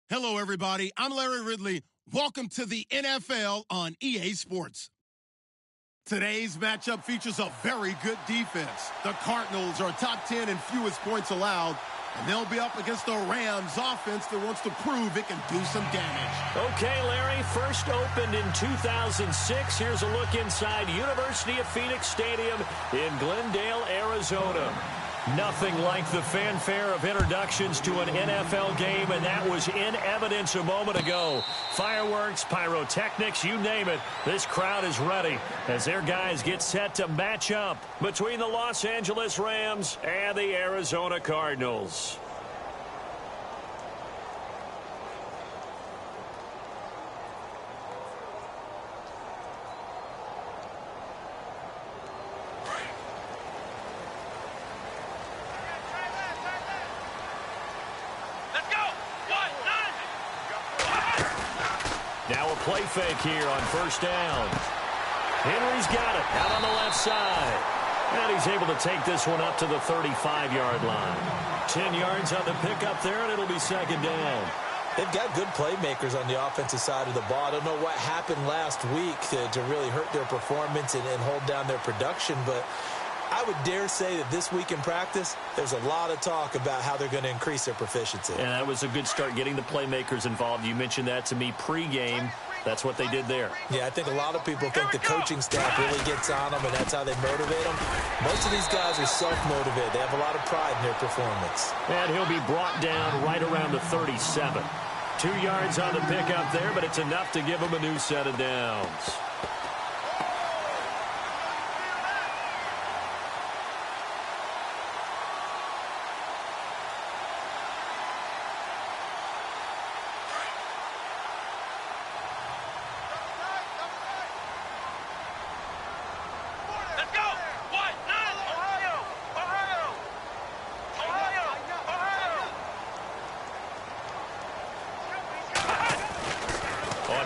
Hello, everybody. I'm Larry Ridley. Welcome to the NFL on EA Sports. Today's matchup features a very good defense. The Cardinals are top 10 in fewest points allowed, and they'll be up against the Rams offense that wants to prove it can do some damage. Okay, Larry, first opened in 2006. Here's a look inside University of Phoenix Stadium in Glendale, Arizona. Nothing like the fanfare of introductions to an NFL game, and that was in evidence a moment ago. Fireworks, pyrotechnics, you name it. This crowd is ready as their guys get set to match up between the Los Angeles Rams and the Arizona Cardinals. Now a play fake here on first down. Henry's got it out on the left side. And he's able to take this one up to the 35-yard line. 10 yards on the pickup there, and it'll be second down. They've got good playmakers on the offensive side of the ball. I don't know what happened last week to really hurt their performance and hold down their production, but I would dare say that this week in practice, there's a lot of talk about how they're going to increase their proficiency. And that was a good start getting the playmakers involved. You mentioned that to me pregame. That's what they did there. Yeah, I think a lot of people think the coaching staff really gets on them, and that's how they motivate them. Most of these guys are self-motivated. They have a lot of pride in their performance. And he'll be brought down right around the 37. 2 yards on the pickup there, but it's enough to give him a new set of downs.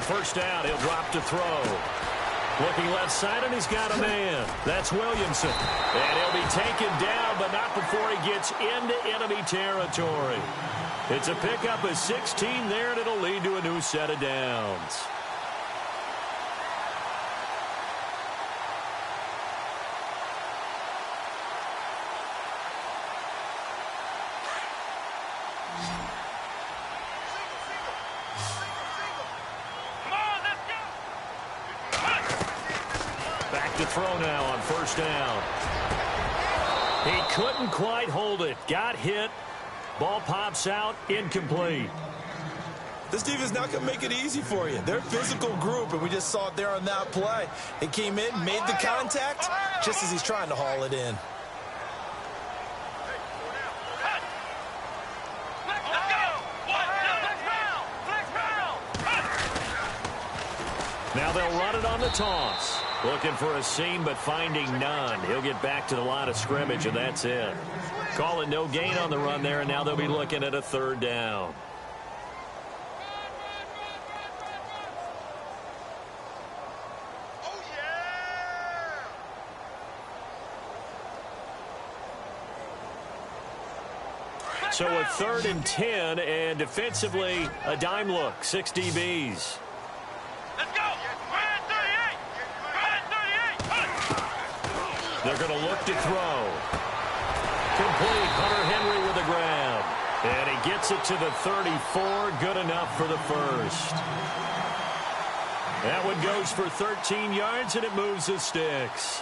First down, he'll drop to throw. Looking left side, and he's got a man. That's Williamson. And he'll be taken down, but not before he gets into enemy territory. It's a pickup of 16 there, and it'll lead to a new set of downs. To throw now on first down. He couldn't quite hold it. Got hit. Ball pops out. Incomplete. This defense is not going to make it easy for you. They're a physical group, and we just saw it there on that play. He came in, made the contact, just as he's trying to haul it in. Now they'll run it on the toss. Looking for a seam, but finding none. He'll get back to the line of scrimmage, and that's it. Call it no gain on the run there, and now they'll be looking at a third down. So a 3rd and 10, and defensively, a dime look, 6 DBs. They're going to look to throw. Complete. Hunter Henry with the grab. And he gets it to the 34. Good enough for the first. That one goes for 13 yards, and it moves the sticks.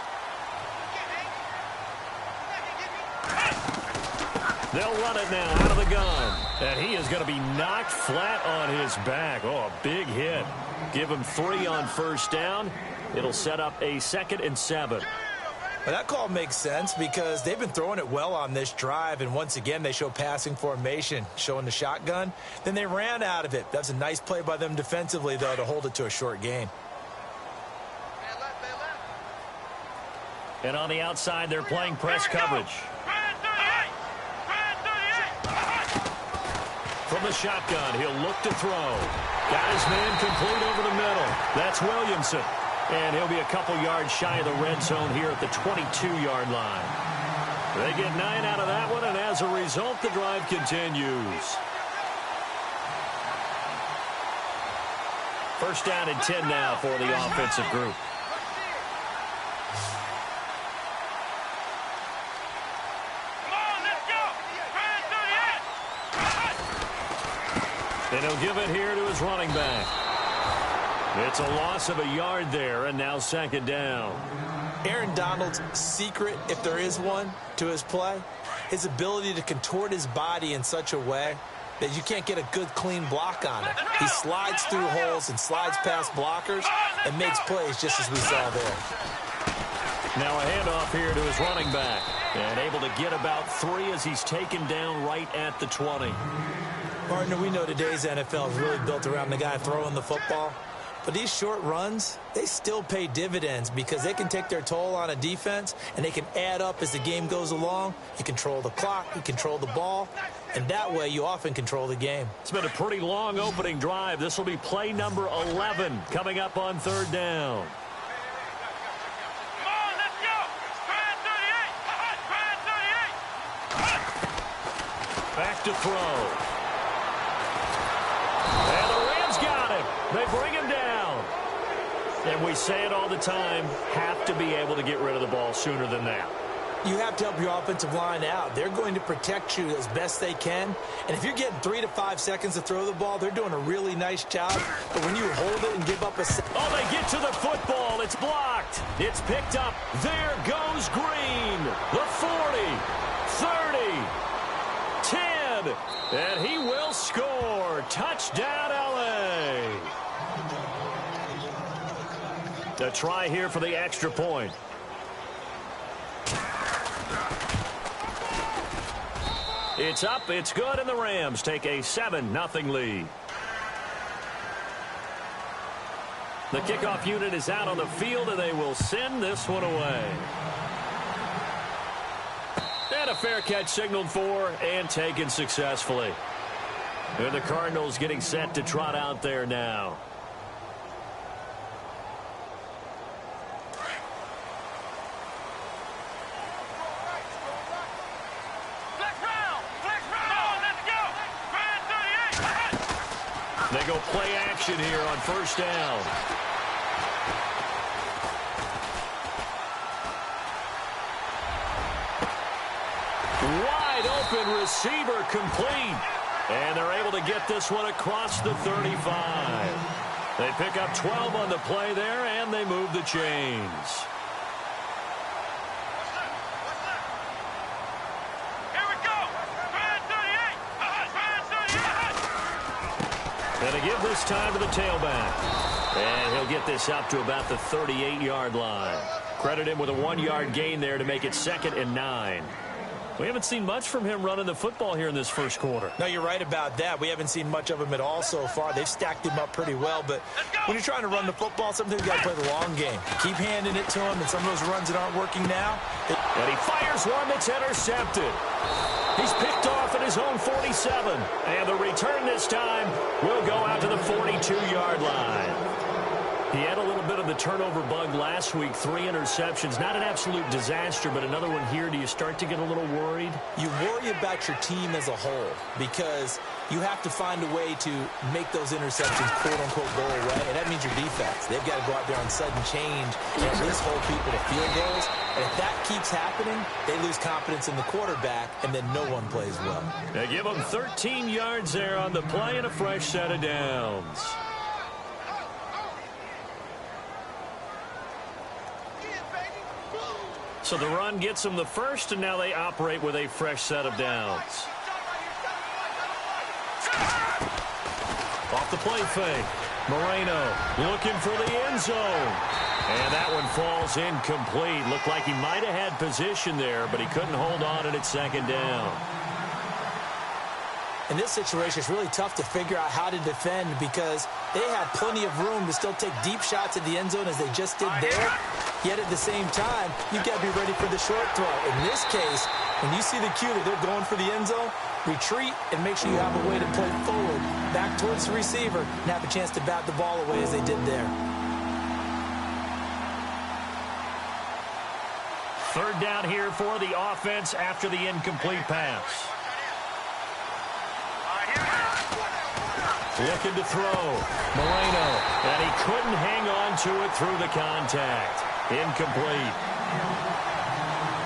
They'll run it now out of the gun. And he is going to be knocked flat on his back. Oh, a big hit. Give him 3 on first down. It'll set up a 2nd and 7. Well, that call makes sense because they've been throwing it well on this drive, and once again they show passing formation, showing the shotgun. Then they ran out of it. That's a nice play by them defensively, though, to hold it to a short gain. And on the outside, they're playing press coverage. From the shotgun, he'll look to throw. Got his man complete over the middle. That's Williamson. And he'll be a couple yards shy of the red zone here at the 22-yard line. They get 9 out of that one, and as a result, the drive continues. First down and 10 now for the offensive group. And he'll give it here to his running back. It's a loss of a yard there, and now second down. Aaron Donald's secret, if there is one, to his play, his ability to contort his body in such a way that you can't get a good, clean block on it. He slides through holes and slides past blockers and makes plays just as we saw there. Now a handoff here to his running back. And able to get about 3 as he's taken down right at the 20. Partner, we know today's NFL is really built around the guy throwing the football. But these short runs, they still pay dividends because they can take their toll on a defense and they can add up as the game goes along. You control the clock, you control the ball, and that way you often control the game. It's been a pretty long opening drive. This will be play number 11 coming up on third down. Back to throw. And the Rams got him. They bring him down. And we say it all the time, have to be able to get rid of the ball sooner than that. You have to help your offensive line out. They're going to protect you as best they can. And if you're getting 3 to 5 seconds to throw the ball, they're doing a really nice job. But when you hold it and give up a... Oh, they get to the football. It's blocked. It's picked up. There goes Green. The 40, 30, 10. And he will score. Touchdown, L.A. A try here for the extra point. It's up, it's good, and the Rams take a 7-0 lead. The kickoff unit is out on the field, and they will send this one away. And a fair catch signaled for and taken successfully. And the Cardinals getting set to trot out there now. They go play action here on first down. Wide open receiver complete. And they're able to get this one across the 35. They pick up 12 on the play there, and they move the chains. And they give this time to the tailback. And he'll get this up to about the 38-yard line. Credit him with a 1-yard gain there to make it 2nd and 9. We haven't seen much from him running the football here in this first quarter. No, you're right about that. We haven't seen much of him at all so far. They've stacked him up pretty well. But when you're trying to run the football, sometimes you got to play the long game. Keep handing it to him, and some of those runs that aren't working now. And he fires one that's intercepted. He's picked off at his own 47. And the return this time will go out to the 42-yard line. He had a little bit of the turnover bug last week, 3 interceptions. Not an absolute disaster, but another one here. Do you start to get a little worried? You worry about your team as a whole because you have to find a way to make those interceptions, quote-unquote, go away, and that means your defense. They've got to go out there on sudden change and at least hold people to field goals. And if that keeps happening, they lose confidence in the quarterback, and then no one plays well. They give them 13 yards there on the play and a fresh set of downs. So the run gets them the first, and now they operate with a fresh set of downs. Off the play fake. Moreno looking for the end zone. And that one falls incomplete. Looked like he might have had position there, but he couldn't hold on, and it's 2nd down. In this situation, it's really tough to figure out how to defend because they had plenty of room to still take deep shots at the end zone as they just did there. Yet at the same time, you've got to be ready for the short throw. In this case, when you see the cue that they're going for the end zone, retreat and make sure you have a way to play forward, back towards the receiver, and have a chance to bat the ball away as they did there. 3rd down here for the offense after the incomplete pass. Looking to throw. Moreno. And he couldn't hang on to it through the contact. Incomplete.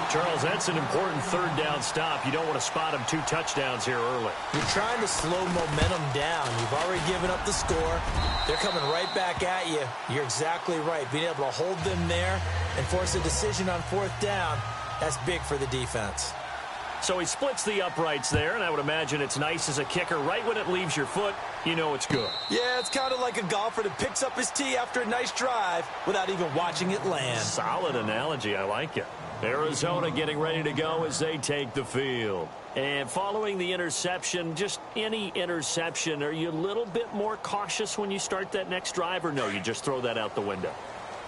Charles, that's an important third down stop. You don't want to spot him 2 touchdowns here early. You're trying to slow momentum down. You've already given up the score. They're coming right back at you. You're exactly right. Being able to hold them there and force a decision on 4th down, that's big for the defense. So he splits the uprights there, and I would imagine it's nice as a kicker. Right when it leaves your foot, you know it's good. Yeah, it's kind of like a golfer that picks up his tee after a nice drive without even watching it land. Solid analogy. I like it. Arizona getting ready to go as they take the field. And following the interception, just any interception, are you a little bit more cautious when you start that next drive, or no, you just throw that out the window?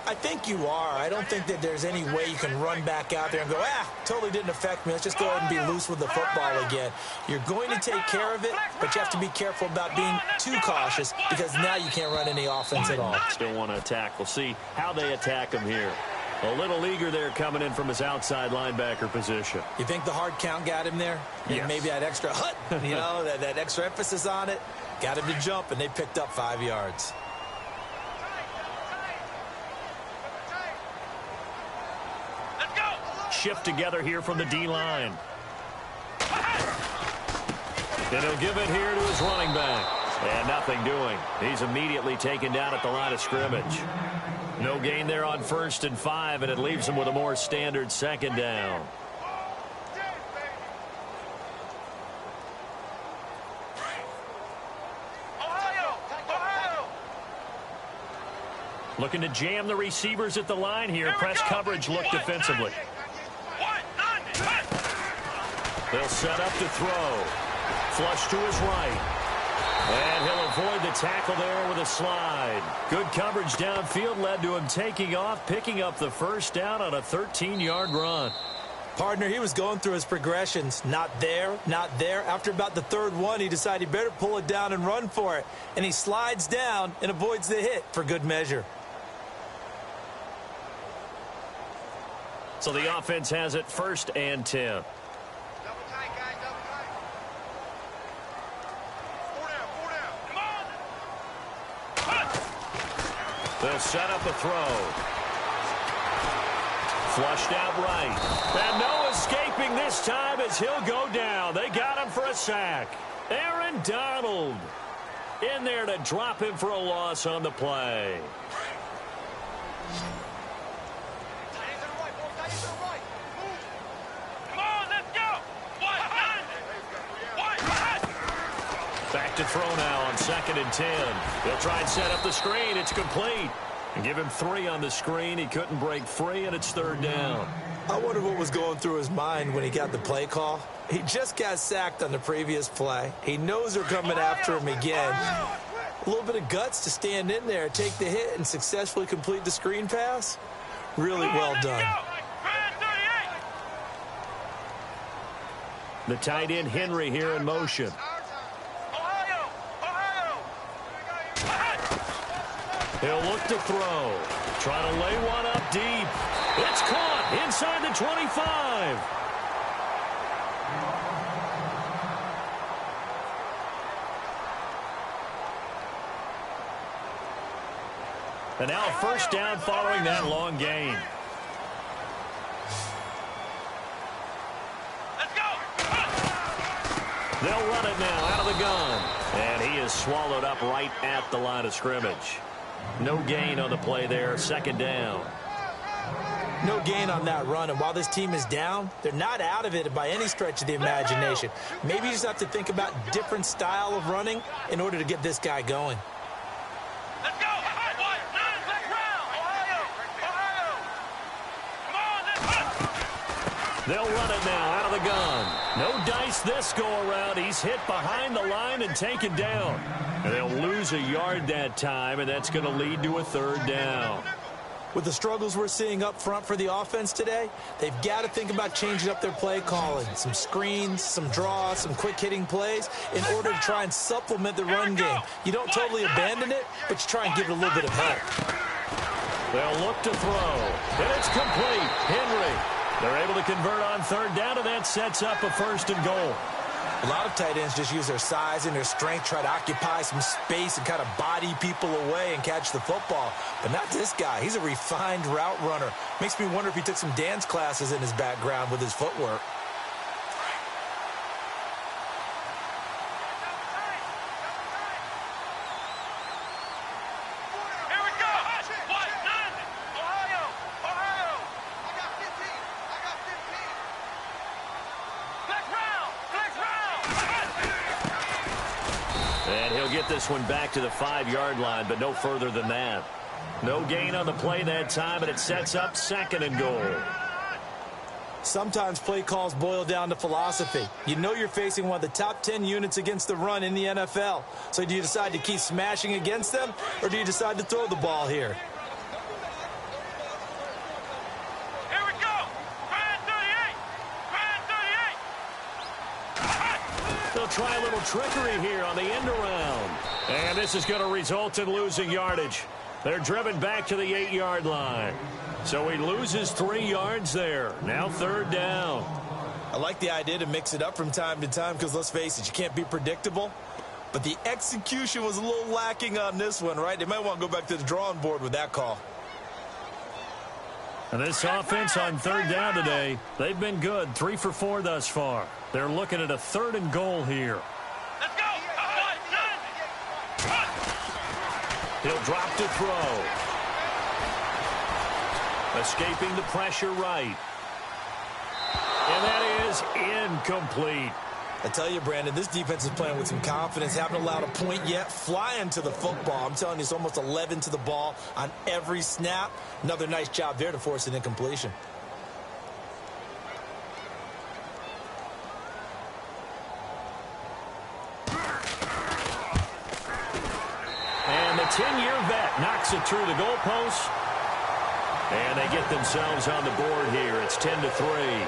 I think you are. I don't think that there's any way you can run back out there and go, totally didn't affect me. Let's just go ahead and be loose with the football again. You're going to take care of it, but you have to be careful about being too cautious because now you can't run any offense at all. Still want to attack. We'll see how they attack him here. A little eager there coming in from his outside linebacker position. You think the hard count got him there? Yes. And maybe that extra that extra emphasis on it got him to jump, and they picked up 5 yards. Shift together here from the D-line. And he'll give it here to his running back. And nothing doing. He's immediately taken down at the line of scrimmage. No gain there on 1st and 5, and it leaves him with a more standard 2nd down. Looking to jam the receivers at the line here. Press coverage look defensively. They'll set up to throw. Flush to his right. And he'll avoid the tackle there with a slide. Good coverage downfield led to him taking off, picking up the 1st down on a 13-yard run. Partner, he was going through his progressions. Not there, not there. After about the 3rd one, he decided he better pull it down and run for it. And he slides down and avoids the hit for good measure. So the offense has it 1st and 10. They'll set up a throw. Flushed out right. And no escaping this time as he'll go down. They got him for a sack. Aaron Donald in there to drop him for a loss on the play. Back to throw now on 2nd and 10. They'll try and set up the screen. It's complete. And give him 3 on the screen. He couldn't break free, and it's 3rd down. I wonder what was going through his mind when he got the play call. He just got sacked on the previous play. He knows they're coming after him again. A little bit of guts to stand in there, take the hit, and successfully complete the screen pass. Really well done. The tight end Henry here in motion. He'll look to throw. Trying to lay one up deep. It's caught inside the 25. And now 1st down following that long gain. They'll run it now out of the gun. And he is swallowed up right at the line of scrimmage. No gain on the play there, 2nd down. No gain on that run, and while this team is down, they're not out of it by any stretch of the imagination. Maybe you just have to think about different style of running in order to get this guy going. Let's go! They'll run it now out of the gun. No dice this go-around. He's hit behind the line and taken down. And they'll lose a yard that time, and that's going to lead to a 3rd down. With the struggles we're seeing up front for the offense today, they've got to think about changing up their play calling. Some screens, some draws, some quick-hitting plays in order to try and supplement the run game. You don't totally abandon it, but you try and give it a little bit of help. They'll look to throw, and it's complete. Henry. They're able to convert on 3rd down, and that sets up a 1st and goal. A lot of tight ends just use their size and their strength, try to occupy some space and kind of body people away and catch the football. But not this guy. He's a refined route runner. Makes me wonder if he took some dance classes in his background with his footwork. This one back to the 5-yard line, but no further than that. No gain on the play that time, and it sets up 2nd and goal. Sometimes play calls boil down to philosophy. You know you're facing one of the top 10 units against the run in the NFL. So do you decide to keep smashing against them, or do you decide to throw the ball here? They'll try a little trickery here on the end around. And this is going to result in losing yardage. They're driven back to the 8-yard line. So he loses 3 yards there. Now 3rd down. I like the idea to mix it up from time to time because, let's face it, you can't be predictable. But the execution was a little lacking on this one, right? They might want to go back to the drawing board with that call. And this offense on 3rd down today, they've been good. 3 for 4 thus far. They're looking at a 3rd and goal here. Let's go. He'll drop to throw. Escaping the pressure right. And that is incomplete. I tell you, Brandon, this defense is playing with some confidence. Haven't allowed a point yet. Flying to the football. I'm telling you, it's almost 11 to the ball on every snap. Another nice job there to force an incompletion. And the 10-year vet knocks it through the goalpost. And they get themselves on the board here. It's 10-3.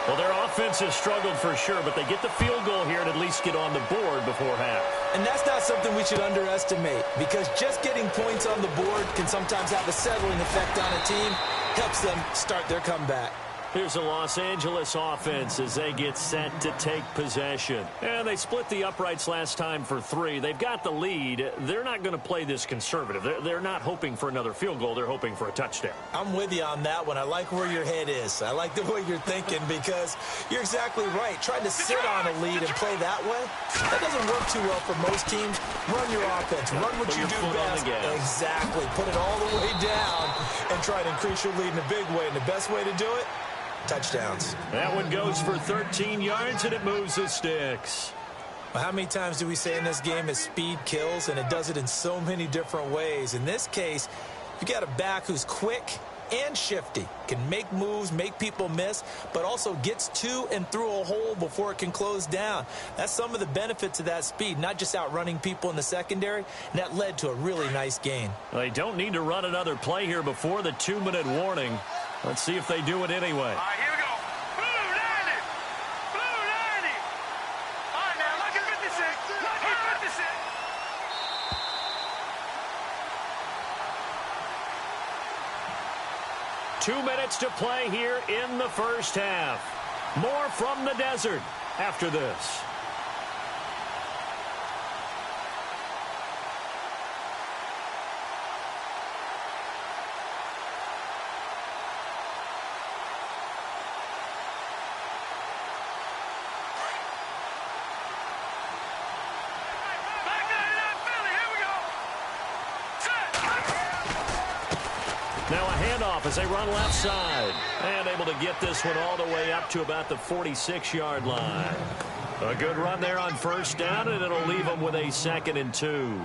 Well, their offense has struggled for sure, but they get the field goal here and at least get on the board before half. And that's not something we should underestimate, because just getting points on the board can sometimes have a settling effect on a team. Helps them start their comeback. Here's the Los Angeles offense as they get set to take possession. And they split the uprights last time for 3. They've got the lead. They're not going to play this conservative. They're not hoping for another field goal. They're hoping for a touchdown. I'm with you on that one. I like where your head is. I like the way you're thinking, because you're exactly right. Trying to sit on a lead and play that way, that doesn't work too well for most teams. Run your offense. Run what you do best. Exactly. Put it all the way down and try to increase your lead in a big way. And the best way to do it, touchdowns. That one goes for 13 yards, and it moves the sticks. Well, how many times do we say in this game is speed kills, and it does it in so many different ways. In this case, you got a back who's quick and shifty, can make moves, make people miss, but also gets to and through a hole before it can close down. That's some of the benefits of that speed, not just outrunning people in the secondary, and that led to a really nice gain. They don't need to run another play here before the 2-minute warning. Let's see if they do it anyway. All right, here we go. Blue 90. Blue 90. All right, now, look at 56. Look at 56. Two minutes to play here in the first half. More from the desert after this. Now a handoff as they run left side. And able to get this one all the way up to about the 46-yard line. A good run there on first down, and it'll leave them with a 2nd and 2.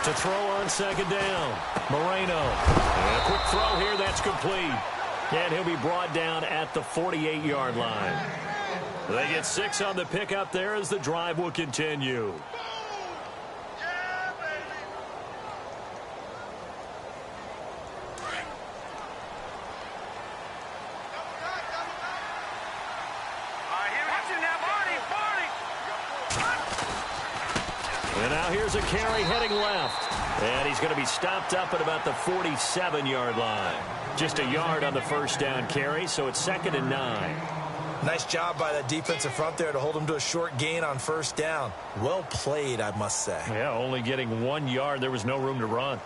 To throw on 2nd down. Moreno. And a quick throw here. That's complete. And he'll be brought down at the 48-yard line. They get 6 on the pickup there as the drive will continue. And now here's a carry heading left. And he's going to be stopped up at about the 47-yard line. Just a yard on the first down carry, so it's 2nd and 9. Nice job by that defensive front there to hold him to a short gain on first down. Well played, I must say. Yeah, only getting 1 yard. There was no room to run.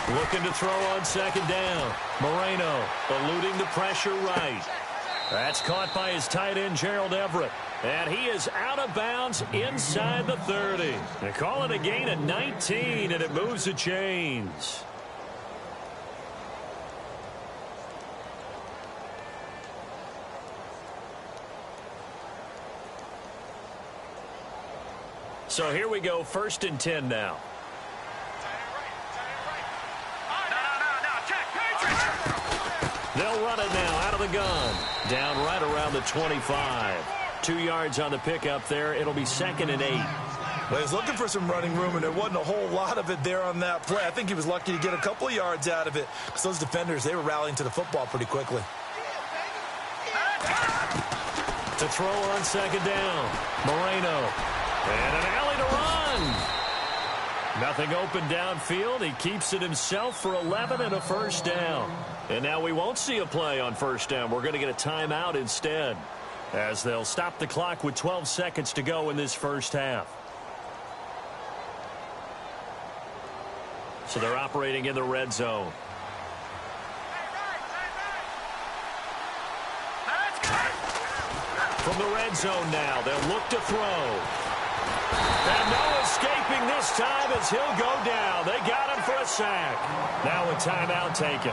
Looking to throw on 2nd down. Moreno eluding the pressure right. That's caught by his tight end, Gerald Everett. And he is out of bounds inside the 30. They call it a gain of 19, and it moves the chains. So here we go, 1st and 10 now. They'll run it now out of the gun. Down right around the 25. 2 yards on the pickup there. It'll be 2nd and 8. Well, he was looking for some running room, and there wasn't a whole lot of it there on that play. I think he was lucky to get a couple of yards out of it because those defenders, they were rallying to the football pretty quickly. To throw on 2nd down. Moreno. And an alley to run. Nothing open downfield. He keeps it himself for 11 and a first down. And now we won't see a play on first down. We're going to get a timeout instead, as they'll stop the clock with 12 seconds to go in this first half. So they're operating in the red zone. From the red zone now, they'll look to throw. And no escaping this time as he'll go down. They got him for a sack. Now a timeout taken.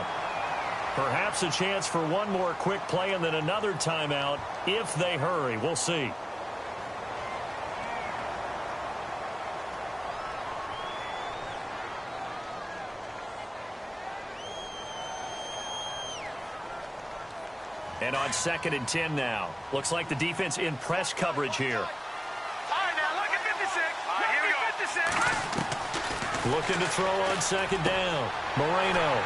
Perhaps a chance for one more quick play and then another timeout if they hurry. We'll see. And on 2nd and 10 now. Looks like the defense in press coverage here. All right, now look at 56. Here we go. 56. Looking to throw on 2nd down. Moreno.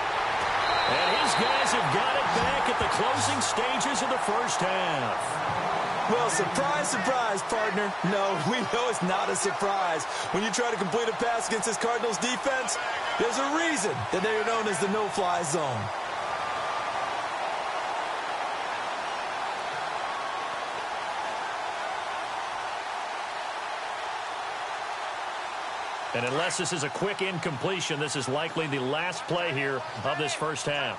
And his guys have got it back at the closing stages of the first half. Well, surprise, surprise, partner. No, we know it's not a surprise. When you try to complete a pass against this Cardinals defense, there's a reason that they are known as the no-fly zone. And unless this is a quick incompletion, this is likely the last play here of this first half.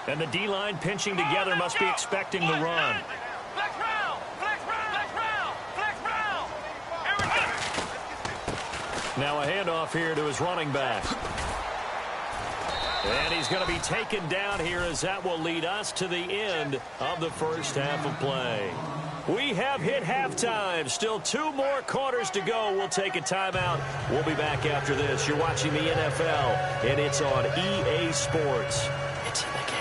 And the D-line pinching together must be expecting the run. Flex round. Flex round. Flex round. Flex round. Here we go. Now a handoff here to his running back. And he's going to be taken down here as that will lead us to the end of the first half of play. We have hit halftime. Still 2 more quarters to go. We'll take a timeout. We'll be back after this. You're watching the NFL, and it's on EA Sports. It's in the game.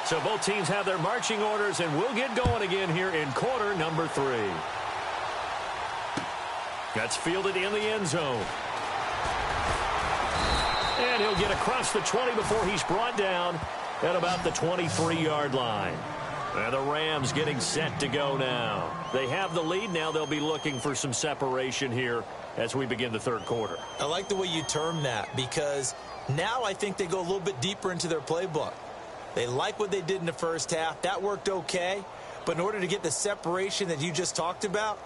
So both teams have their marching orders, and we'll get going again here in quarter number 3. That's fielded in the end zone. And he'll get across the 20 before he's brought down at about the 23-yard line. And the Rams getting set to go now. They have the lead. Now they'll be looking for some separation here as we begin the third quarter. I like the way you term that because now I think they go a little bit deeper into their playbook. They like what they did in the first half. That worked okay. But in order to get the separation that you just talked about,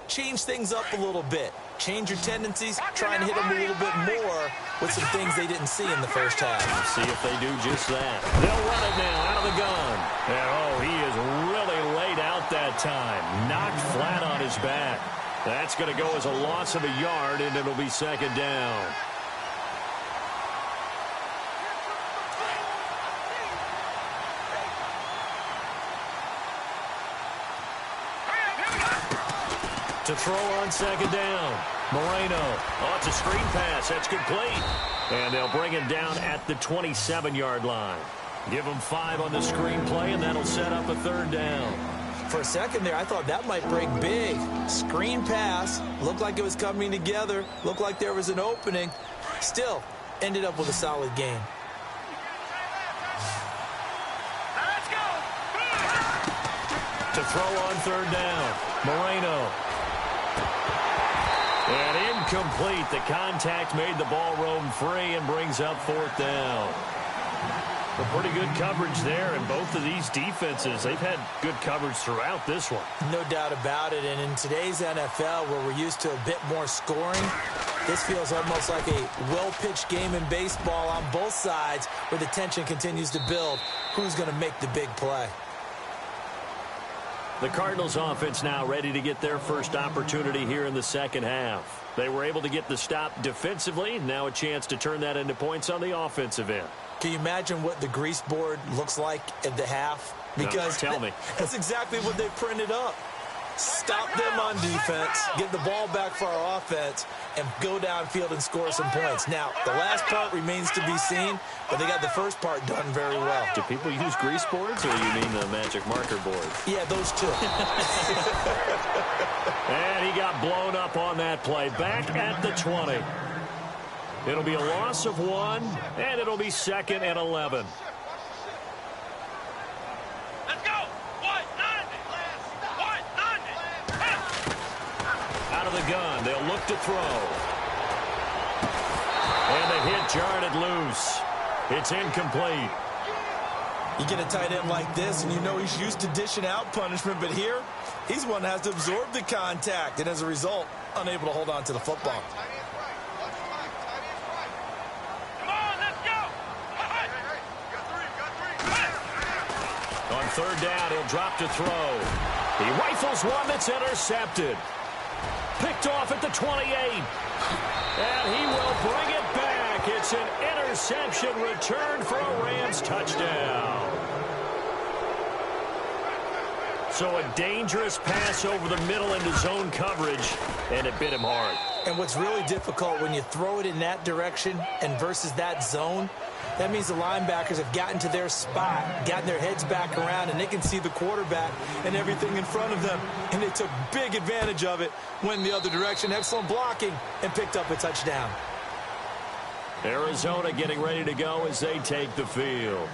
change things up a little bit. Change your tendencies. Try and hit them a little bit more with some things they didn't see in the first half. Let's see if they do just that. They'll run it now out of the gun. And, oh, he is really laid out that time. Knocked flat on his back. That's going to go as a loss of a yard, and it'll be 2nd down. To To throw on second down. Moreno. Oh, it's a screen pass. That's complete. And they'll bring him down at the 27-yard line. Give him 5 on the screen play, and that'll set up a third down. For a second there, I thought that might break big. Screen pass. Looked like it was coming together. Looked like there was an opening. Still, ended up with a solid game. Let's go. To throw on third down. Moreno. And incomplete. The contact made the ball roam free and brings up fourth down. A pretty good coverage there, and both of these defenses, they've had good coverage throughout this one. No doubt about it, and in today's NFL, where we're used to a bit more scoring, this feels almost like a well-pitched game in baseball on both sides, where the tension continues to build. Who's going to make the big play? The Cardinals offense now ready to get their first opportunity here in the second half. They were able to get the stop defensively. Now a chance to turn that into points on the offensive end. Can you imagine what the grease board looks like at the half? Because tell me. That's exactly what they printed up. Stop them on defense, get the ball back for our offense, and go downfield and score some points. Now, the last part remains to be seen, but they got the first part done very well. Do people use grease boards, or you mean the magic marker board? Yeah, those two. And he got blown up on that play. Back at the 20. It'll be a loss of 1, and it'll be 2nd and 11. Let's go. Out of the gun, they'll look to throw. And the hit jarred it loose. It's incomplete. You get a tight end like this, and you know he's used to dishing out punishment, but here, he's one that has to absorb the contact, and as a result, unable to hold on to the football. On third down, he'll drop to throw. He rifles one that's intercepted. Picked off at the 28. And he will bring it back. It's an interception return for a Rams touchdown. So a dangerous pass over the middle into zone coverage, and it bit him hard. And what's really difficult when you throw it in that direction and versus that zone, that means the linebackers have gotten to their spot, gotten their heads back around, and they can see the quarterback and everything in front of them. And they took big advantage of it, went in the other direction, excellent blocking, and picked up a touchdown. Arizona getting ready to go as they take the field.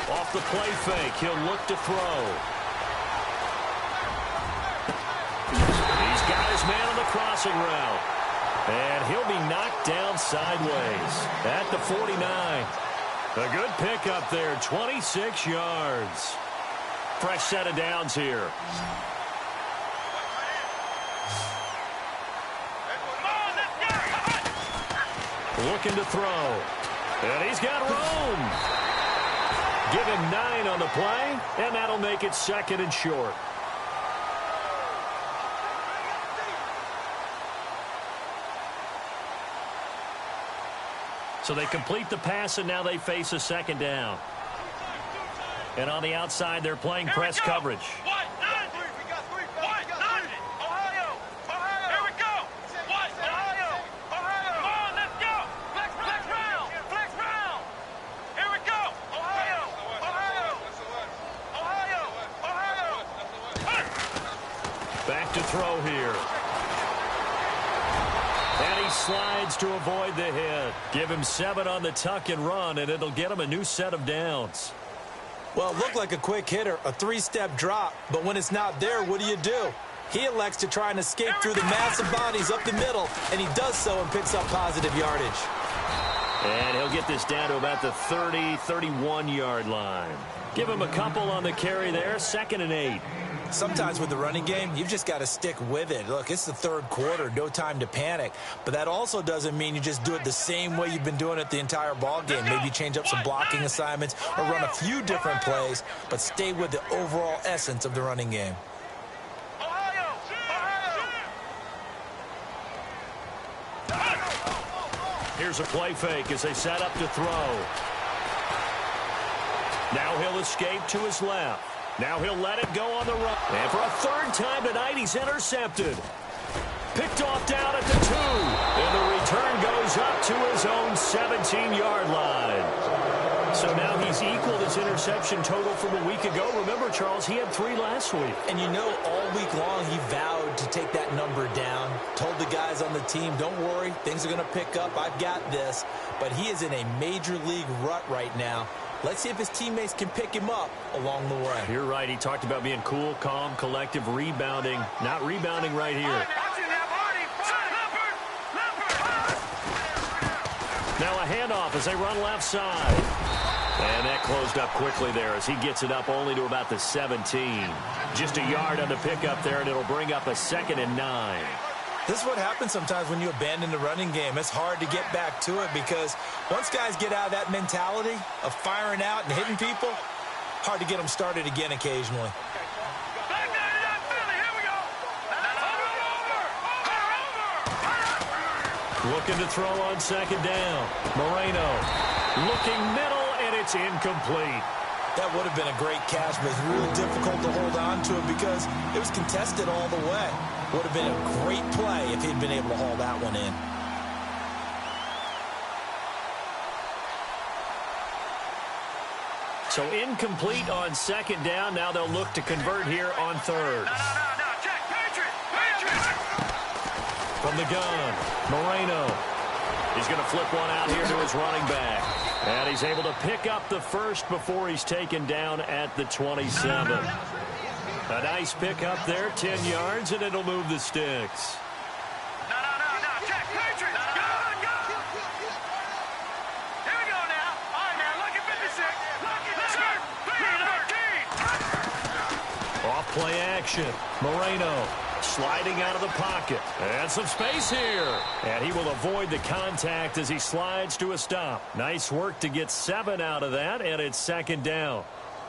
Off the play fake, he'll look to throw. He's got his man on the crossing route. And he'll be knocked down sideways at the 49. A good pickup there, 26 yards. Fresh set of downs here. Looking to throw. And he's got room. Give him 9 on the play, and that'll make it 2nd and short. So they complete the pass, and now they face a 2nd down. And on the outside, they're playing press coverage. Back to throw here. And he slides to avoid the hit. Give him 7 on the tuck and run, and it'll get him a new set of downs. Well, it looked like a quick hitter, a 3-step drop, but when it's not there, what do? He elects to try and escape through the massive bodies up the middle, and he does so and picks up positive yardage. And he'll get this down to about the 30, 31-yard line. Give him a couple on the carry there, 2nd and 8. Sometimes with the running game, you've just got to stick with it. Look, it's the third quarter, no time to panic. But that also doesn't mean you just do it the same way you've been doing it the entire ball game. Maybe change up some blocking assignments or run a few different plays, but stay with the overall essence of the running game. Here's a play fake as they set up to throw. Now he'll escape to his left. Now he'll let it go on the run. And for a third time tonight, he's intercepted. Picked off down at the 2. And the return goes up to his own 17-yard line. So now he's equaled his interception total from a week ago. Remember, Charles, he had 3 last week. And you know, all week long he vowed to take that number down. Told the guys on the team, don't worry, things are going to pick up. I've got this. But he is in a major league rut right now. Let's see if his teammates can pick him up along the way. You're right. He talked about being cool, calm, collective, rebounding. Not rebounding right here. Now a handoff as they run left side. And that closed up quickly there as he gets it up only to about the 17. Just a yard on the pickup there, and it'll bring up a 2nd and 9. This is what happens sometimes when you abandon the running game. It's hard to get back to it because once guys get out of that mentality of firing out and hitting people, hard to get them started again occasionally. Looking to throw on 2nd down. Moreno looking middle, and it's incomplete. That would have been a great catch, but it's real difficult to hold on to it because it was contested all the way. Would have been a great play if he'd been able to haul that one in. So incomplete on 2nd down. Now they'll look to convert here on 3rd. No, check, Patriot! From the gun, Moreno. He's going to flip one out here to his running back. And he's able to pick up the first before he's taken down at the 27. A nice pickup there, 10 yards, and it'll move the sticks. No, check, Patriot! Go! Here we go now. All right, now, look at 56. Look at 13. Off play action. Moreno sliding out of the pocket. And some space here. And he will avoid the contact as he slides to a stop. Nice work to get 7 out of that, and it's 2nd down.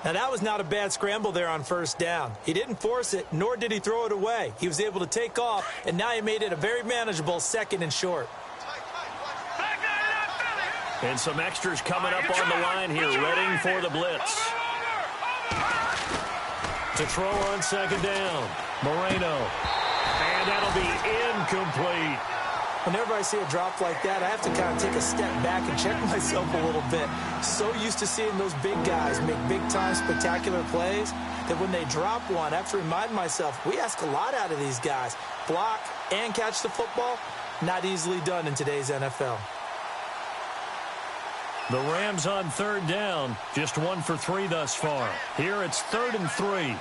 Now, that was not a bad scramble there on 1st down. He didn't force it, nor did he throw it away. He was able to take off, and now he made it a very manageable 2nd and short. And some extras coming up on the line here, readying for the blitz. To throw on 2nd down, Moreno. And that'll be incomplete. Whenever I see a drop like that, I have to kind of take a step back and check myself a little bit. So used to seeing those big guys make big-time spectacular plays that when they drop one, I have to remind myself, we ask a lot out of these guys. Block and catch the football, not easily done in today's NFL. The Rams on 3rd down, just 1 for 3 thus far. Here it's 3rd and 3.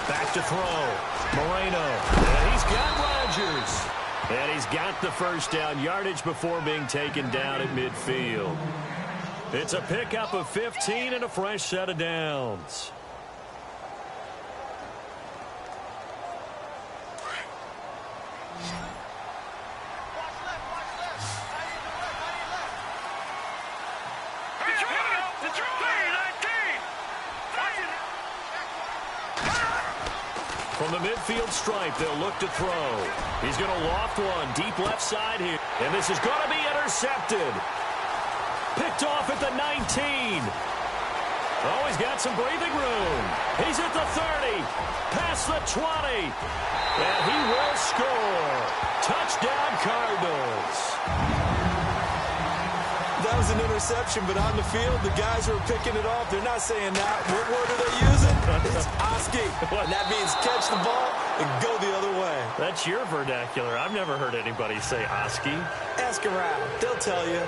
Back to throw. Moreno. And he's got Rodgers. And he's got the first down yardage before being taken down at midfield. It's a pickup of 15 and a fresh set of downs. From the midfield stripe, they'll look to throw. He's going to loft one deep left side here. And this is going to be intercepted. Picked off at the 19. Oh, he's got some breathing room. He's at the 30. Past the 20. And he will score. Touchdown, Cardinals. That was an interception, but on the field, the guys who are picking it off, they're not saying that. What word are they using? It's Oski. And that means catch the ball and go the other way. That's your vernacular. I've never heard anybody say Oski. Ask around. They'll tell you.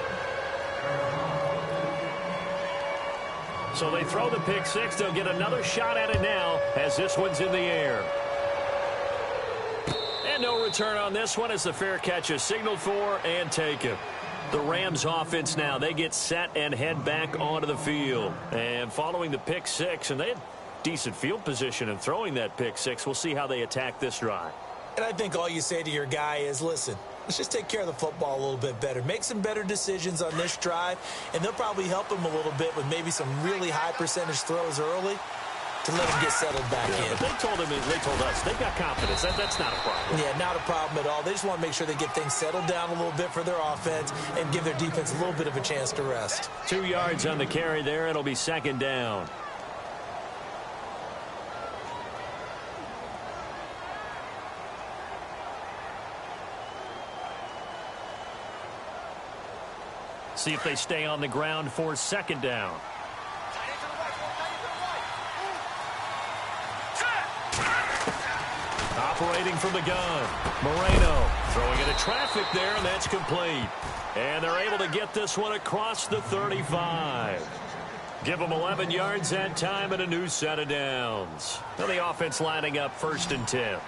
So they throw the pick six. They'll get another shot at it now as this one's in the air. And no return on this one as the fair catch is signaled for and taken. The Rams offense now, they get set and head back onto the field. And following the pick six, and they had decent field position in throwing that pick six. We'll see how they attack this drive. And I think all you say to your guy is, listen, let's just take care of the football a little bit better. Make some better decisions on this drive, and they'll probably help him a little bit with maybe some really high percentage throws early. to let him get settled back in. But they told us they've got confidence. That's not a problem. Yeah, not a problem at all. They just want to make sure they get things settled down a little bit for their offense and give their defense a little bit of a chance to rest. 2 yards on the carry there. It'll be second down. See if they stay on the ground for second down. Operating from the gun, Moreno throwing into traffic there, and that's complete. And they're able to get this one across the 35. Give them 11 yards that time and a new set of downs. Now the offense lining up 1st and 10.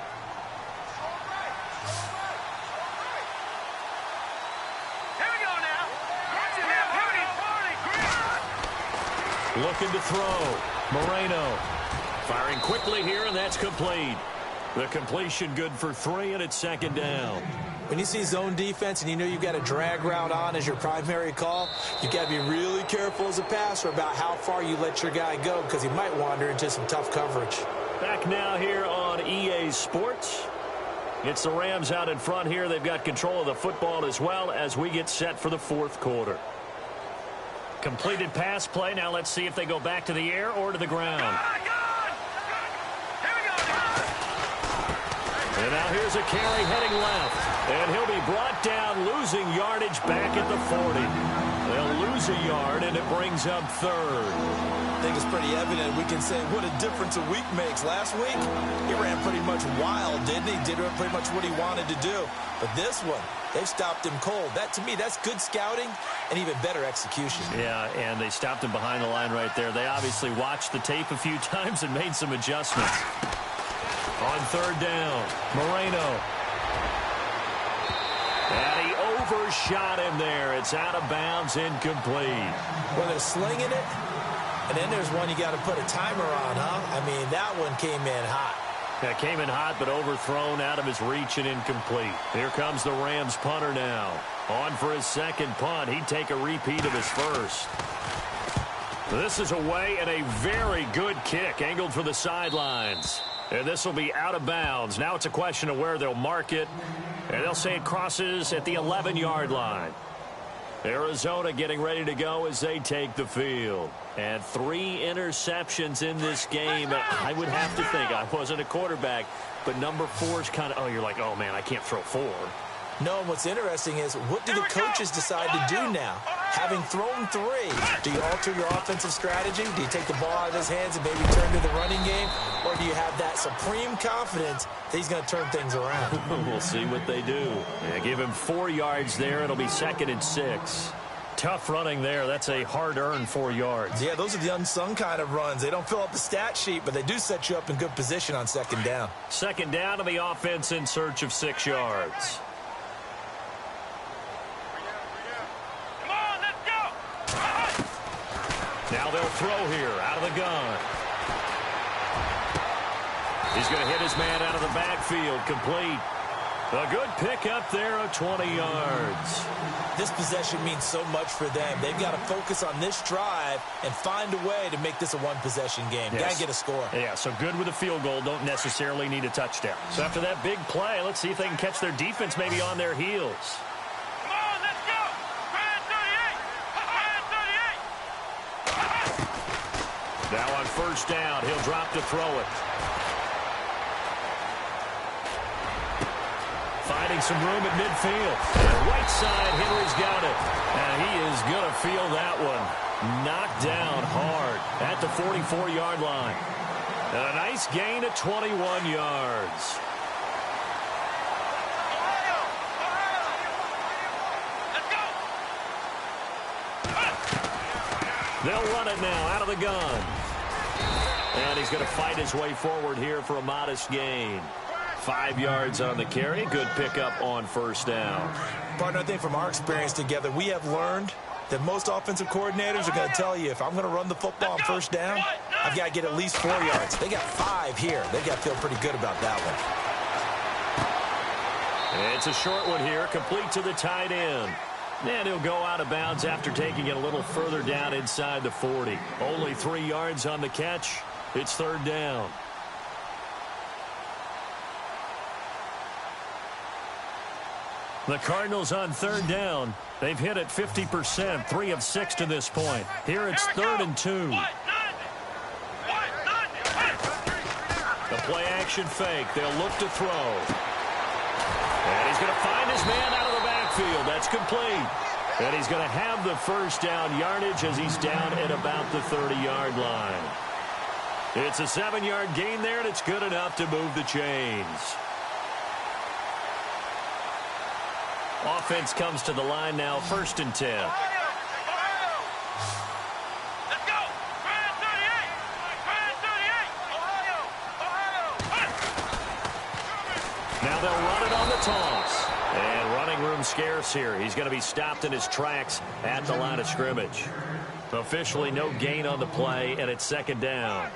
Looking to throw. Moreno firing quickly here, and that's complete. The completion good for 3, and it's second down. When you see zone defense and you know you've got a drag route on as your primary call, you've got to be really careful as a passer about how far you let your guy go because he might wander into some tough coverage. Back now here on EA Sports. It's the Rams out in front here. They've got control of the football as well as we get set for the 4th quarter. Completed pass play. Now let's see if they go back to the air or to the ground. And now here's a carry heading left. And he'll be brought down, losing yardage back at the 40. They'll lose a yard, and it brings up 3rd. I think it's pretty evident. We can say what a difference a week makes. Last week, he ran pretty much wild, didn't he? Did pretty much what he wanted to do. But this one, they've stopped him cold. That, to me, that's good scouting and even better execution. Yeah, and they stopped him behind the line right there. They obviously watched the tape a few times and made some adjustments. On 3rd down, Moreno. And he overshot him there. It's out of bounds, incomplete. Well, they're slinging it, and then there's one you got to put a timer on, huh? I mean, that one came in hot. Yeah, came in hot, but overthrown, out of his reach and incomplete. Here comes the Rams punter now. On for his second punt. He'd take a repeat of his first. This is away, and a very good kick, angled for the sidelines. And this will be out of bounds. Now it's a question of where they'll mark it. And they'll say it crosses at the 11-yard line. Arizona getting ready to go as they take the field. And 3 interceptions in this game. I would have to think, I wasn't a quarterback, but number 4 is kind of, you're like, oh, man, I can't throw 4. No, and what's interesting is, what do the coaches decide to do now? Having thrown 3, do you alter your offensive strategy? Do you take the ball out of his hands and maybe turn to the running game? Or do you have that supreme confidence that he's going to turn things around? We'll see what they do. Yeah, give him 4 yards there. It'll be 2nd and 6. Tough running there. That's a hard-earned 4 yards. Yeah, those are the unsung kind of runs. They don't fill up the stat sheet, but they do set you up in good position on 2nd down. 2nd down to the offense in search of 6 yards. Now they'll throw here out of the gun. He's going to hit his man out of the backfield. Complete. A good pickup there of 20 yards. This possession means so much for them. They've got to focus on this drive and find a way to make this a one-possession game. Yes. Got to get a score. Yeah, so good with a field goal. Don't necessarily need a touchdown. So after that big play, let's see if they can catch their defense maybe on their heels. Come on, let's go. Brand 38. Now on 1st down, he'll drop to throw it. Finding some room at midfield. And right side, Henry's got it. And he is going to feel that one. Knocked down hard at the 44-yard line. And a nice gain of 21 yards. They'll run it now out of the gun. And he's going to fight his way forward here for a modest gain. 5 yards on the carry. Good pickup on 1st down. Partner, I think from our experience together, we have learned that most offensive coordinators are going to tell you, if I'm going to run the football on 1st down, I've got to get at least 4 yards. They got 5 here. They've got to feel pretty good about that one. And it's a short one here, complete to the tight end. And he'll go out of bounds after taking it a little further down inside the 40. Only 3 yards on the catch. It's third down. The Cardinals on third down. They've hit it 50%, 3 of 6 to this point. Here it's third and 2. The play action fake. They'll look to throw. And he's going to find his man out of the backfield. That's complete. And he's going to have the first down yardage as he's down at about the 30-yard line. It's a 7-yard gain there, and it's good enough to move the chains. Offense comes to the line now, first and 10. Let's go. Grand 38. Grand 38. Ohio. Now they'll run it on the toss. And running room scarce here. He's going to be stopped in his tracks at the line of scrimmage. Officially no gain on the play, and it's second down.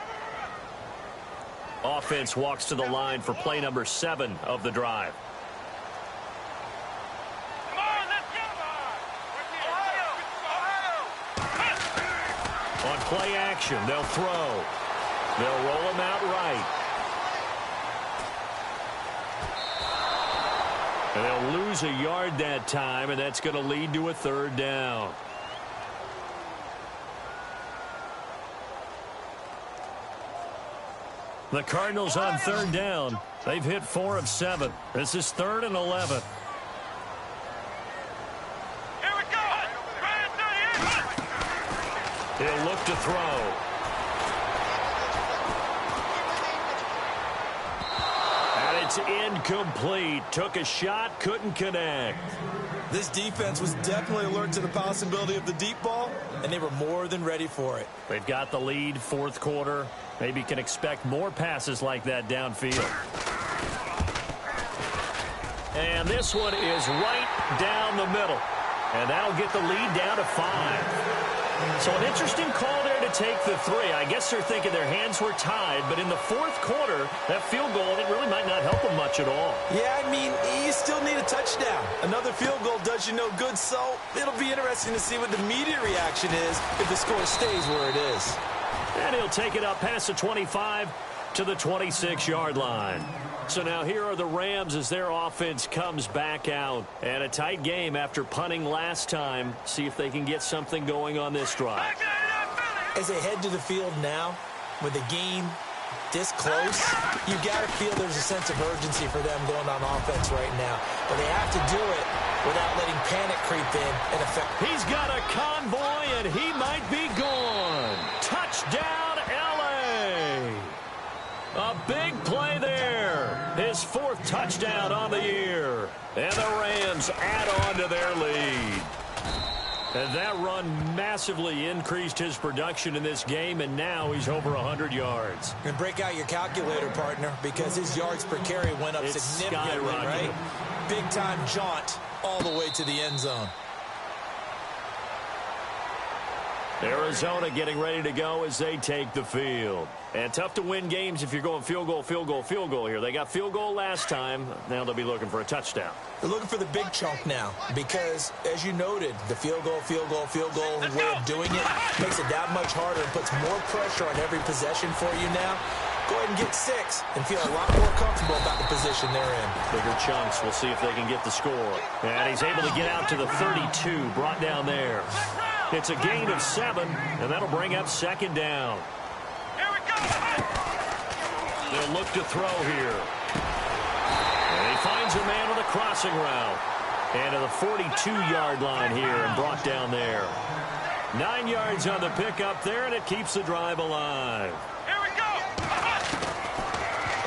Offense walks to the line for play number 7 of the drive. Come on, let's go. Ohio. On play action, they'll throw. They'll roll him out right. And they'll lose a yard that time, and that's going to lead to a third down. The Cardinals on third down. They've hit 4 of 7. This is third and 11. Here we go. Grand 38. He'll look to throw. And it's incomplete. Took a shot, couldn't connect. This defense was definitely alert to the possibility of the deep ball, and they were more than ready for it. They've got the lead, fourth quarter. Maybe can expect more passes like that downfield. And this one is right down the middle. And that'll get the lead down to 5. So an interesting call there to take the 3. I guess they're thinking their hands were tied, but in the fourth quarter, that field goal, it really might not help them much at all. Yeah, I mean, you still need a touchdown. Another field goal does you no good, so it'll be interesting to see what the media reaction is if the score stays where it is. And he'll take it up past the 25 to the 26-yard line. So now here are the Rams as their offense comes back out. And a tight game after punting last time. See if they can get something going on this drive. As they head to the field now, with the game this close, you got to feel there's a sense of urgency for them going on offense right now. But they have to do it without letting panic creep in and affect. He's got a convoy, and he might be gone. Touchdown, L.A. A big play there. His 4th touchdown on the year. And the Rams add on to their lead. And that run massively increased his production in this game, and now he's over 100 yards. And break out your calculator, partner, because his yards per carry went up significantly, right? Big-time jaunt all the way to the end zone. Arizona getting ready to go as they take the field. And tough to win games if you're going field goal, field goal, field goal here. They got field goal last time. Now they'll be looking for a touchdown. They're looking for the big chunk now because, as you noted, the field goal way of doing it makes it that much harder and puts more pressure on every possession for you now. Go ahead and get 6 and feel a lot more comfortable about the position they're in. Bigger chunks. We'll see if they can get the score. And he's able to get out to the 32, brought down there. It's a gain of 7, and that'll bring up second down. Here we go. They'll look to throw here. And he finds a man with a crossing route. And to the 42-yard line here and brought down there. 9 yards on the pickup there, and it keeps the drive alive. Here we go.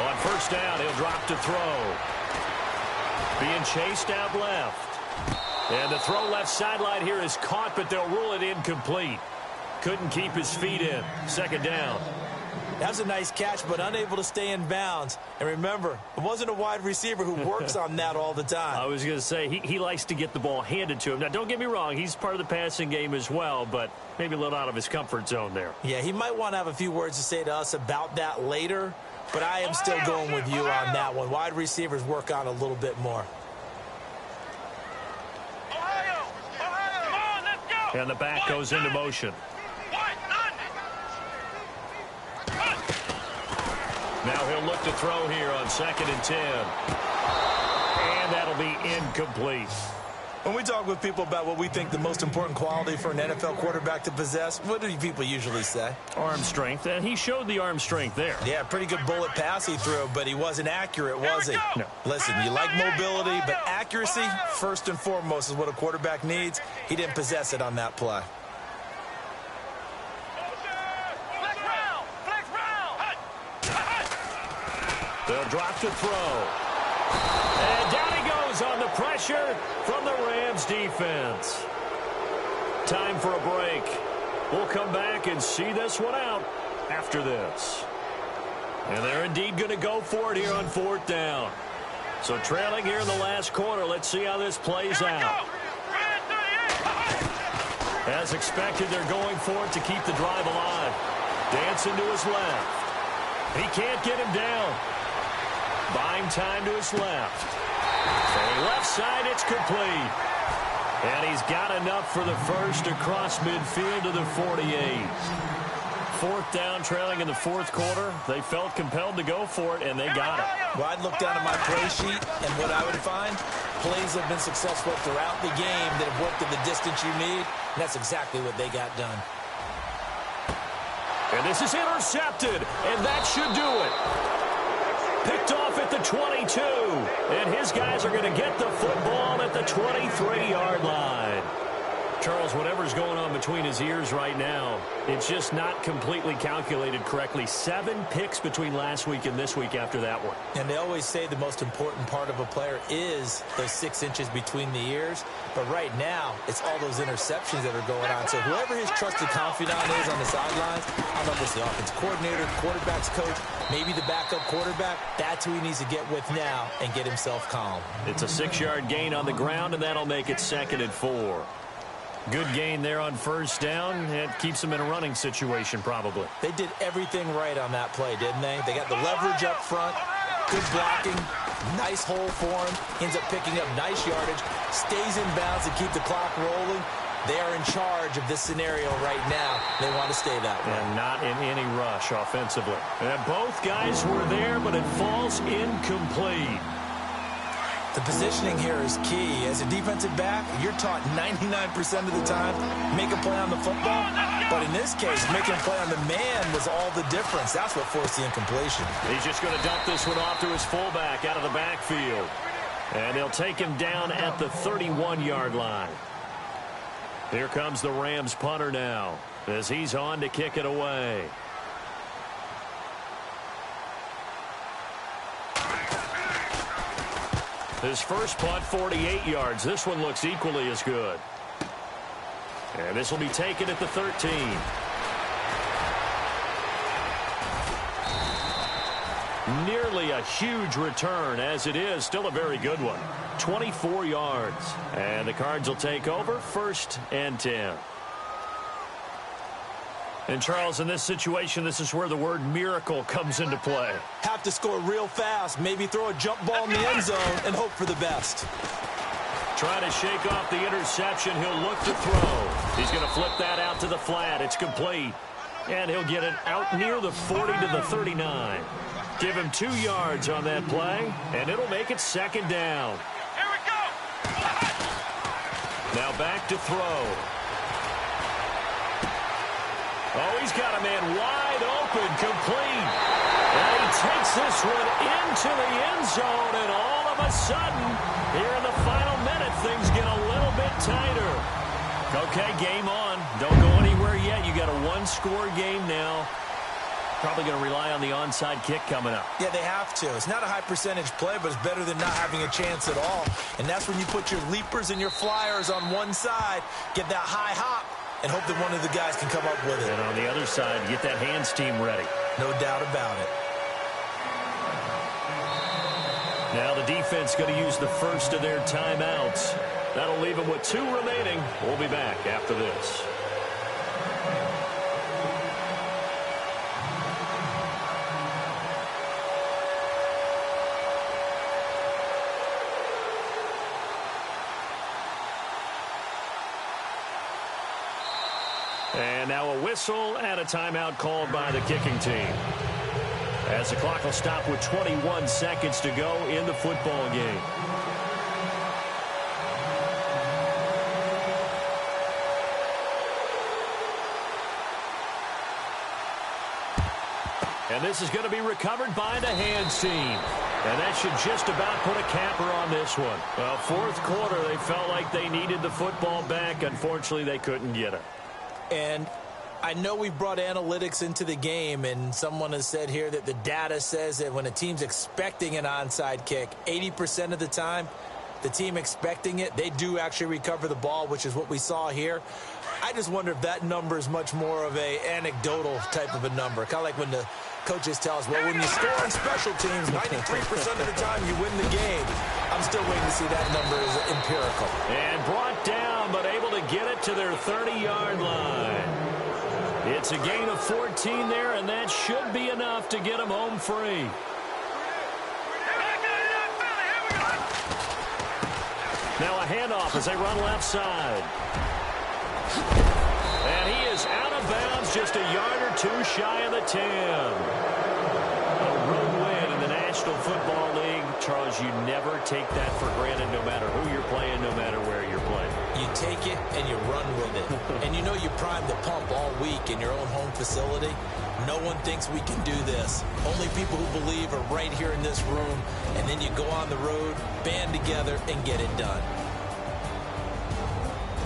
On first down, he'll drop to throw. Being chased out left. And the throw left sideline here is caught, but they'll rule it incomplete. Couldn't keep his feet in. Second down. That was a nice catch, but unable to stay in bounds. And remember, it wasn't a wide receiver who works on that all the time. I was going to say, he likes to get the ball handed to him. Now, don't get me wrong, he's part of the passing game as well, but maybe a little out of his comfort zone there. Yeah, he might want to have a few words to say to us about that later, but I am still going with you on that one. Wide receivers work on a little bit more. And the back goes into motion. Now he'll look to throw here on 2nd and 10. And that'll be incomplete. When we talk with people about what we think the most important quality for an NFL quarterback to possess, what do people usually say? Arm strength, and he showed the arm strength there. Yeah, pretty good bullet pass he threw, but he wasn't accurate, was he? No. Listen, you like mobility, but accuracy, first and foremost, is what a quarterback needs. He didn't possess it on that play. They'll drop to throw. And down he goes on the pressure from the Rams defense. Time for a break. We'll come back and see this one out after this. And they're indeed going to go for it here on 4th down. So trailing here in the last quarter, let's see how this plays out. As expected, they're going for it to keep the drive alive. Dancing to his left. He can't get him down. Buying time to his left. So left side, it's complete. And he's got enough for the first across midfield to the 48. 4th down, trailing in the 4th quarter. They felt compelled to go for it, and they got it. Well, I'd look down at my play sheet, and what I would find, plays have been successful throughout the game that have worked in the distance you need, and that's exactly what they got done. And this is intercepted, and that should do it. Picked off at the 22, and his guys are going to get the football at the 23-yard line. Charles, whatever's going on between his ears right now, it's just not completely calculated correctly. 7 picks between last week and this week after that one. And they always say the most important part of a player is those 6 inches between the ears. But right now, it's all those interceptions that are going on. So whoever his trusted confidant is on the sidelines, I don't know if it's the offense coordinator, quarterback's coach, maybe the backup quarterback, that's who he needs to get with now and get himself calm. It's a 6-yard gain on the ground, and that'll make it 2nd and 4. Good gain there on 1st down. It keeps them in a running situation, probably. They did everything right on that play, didn't they? They got the leverage up front, good blocking, nice hole for him, ends up picking up nice yardage, stays in bounds to keep the clock rolling. They are in charge of this scenario right now. They want to stay that way. And not in any rush offensively. And both guys were there, but it falls incomplete. The positioning here is key. As a defensive back, you're taught 99% of the time, make a play on the football. But in this case, making a play on the man was all the difference. That's what forced the incompletion. He's just going to dump this one off to his fullback out of the backfield. And they'll take him down at the 31-yard line. Here comes the Rams punter now as he's on to kick it away. His first punt, 48 yards. This one looks equally as good. And this will be taken at the 13. Nearly a huge return, as it is. Still a very good one. 24 yards. And the Cards will take over, 1st and 10. And, Charles, in this situation, this is where the word miracle comes into play. Have to score real fast, maybe throw a jump ball in the end zone and hope for the best. Trying to shake off the interception. He'll look to throw. He's going to flip that out to the flat. It's complete. And he'll get it out near the 40 to the 39. Give him 2 yards on that play, and it'll make it 2nd down. Here we go. Now back to throw. Oh, he's got a man wide open, complete. And he takes this one into the end zone, and all of a sudden, here in the final minute, things get a little bit tighter. Okay, game on. Don't go anywhere yet. You got a 1-score game now. Probably going to rely on the onside kick coming up. Yeah, they have to. It's not a high percentage play, but it's better than not having a chance at all. And that's when you put your leapers and your flyers on one side, get that high hop, and hope that one of the guys can come up with it. And on the other side, get that hands team ready. No doubt about it. Now the defense going to use the first of their timeouts. That'll leave them with 2 remaining. We'll be back after this. And now a whistle and a timeout called by the kicking team. As the clock will stop with 21 seconds to go in the football game. And this is going to be recovered by the hands team. And that should just about put a capper on this one. Well, fourth quarter, they felt like they needed the football back. Unfortunately, they couldn't get it. And I know we've brought analytics into the game, and someone has said here that the data says that when a team's expecting an onside kick, 80% of the time, the team expecting it, they do actually recover the ball, which is what we saw here. I just wonder if that number is much more of a anecdotal type of a number. Kind of like when the coaches tell us, well, when you score on special teams, 93% of the time you win the game. I'm still waiting to see that number is empirical. And brought down, but able to get it to their 30-yard line. It's a gain of 14 there, and that should be enough to get them home free. Now a handoff as they run left side. And he is out of bounds, just a yard or two shy of the 10. A road win in the National Football League. Charles, you never take that for granted, no matter who you're playing, no matter where you're playing. You take it and you run with it. And you know you primed the pump all week in your own home facility. No one thinks we can do this. Only people who believe are right here in this room. And then you go on the road, band together, and get it done.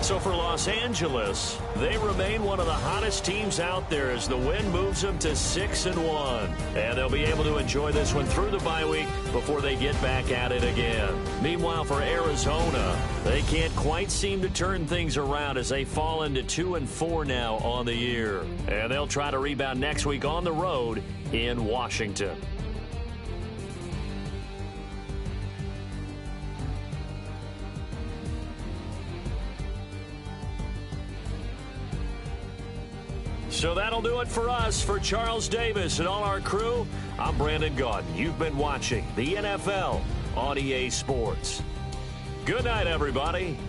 So for Los Angeles, they remain one of the hottest teams out there as the win moves them to 6-1. And they'll be able to enjoy this one through the bye week before they get back at it again. Meanwhile, for Arizona, they can't quite seem to turn things around as they fall into 2-4 now on the year. And they'll try to rebound next week on the road in Washington. So that'll do it for us. For Charles Davis and all our crew, I'm Brandon Gaudin. You've been watching the NFL on EA Sports. Good night, everybody.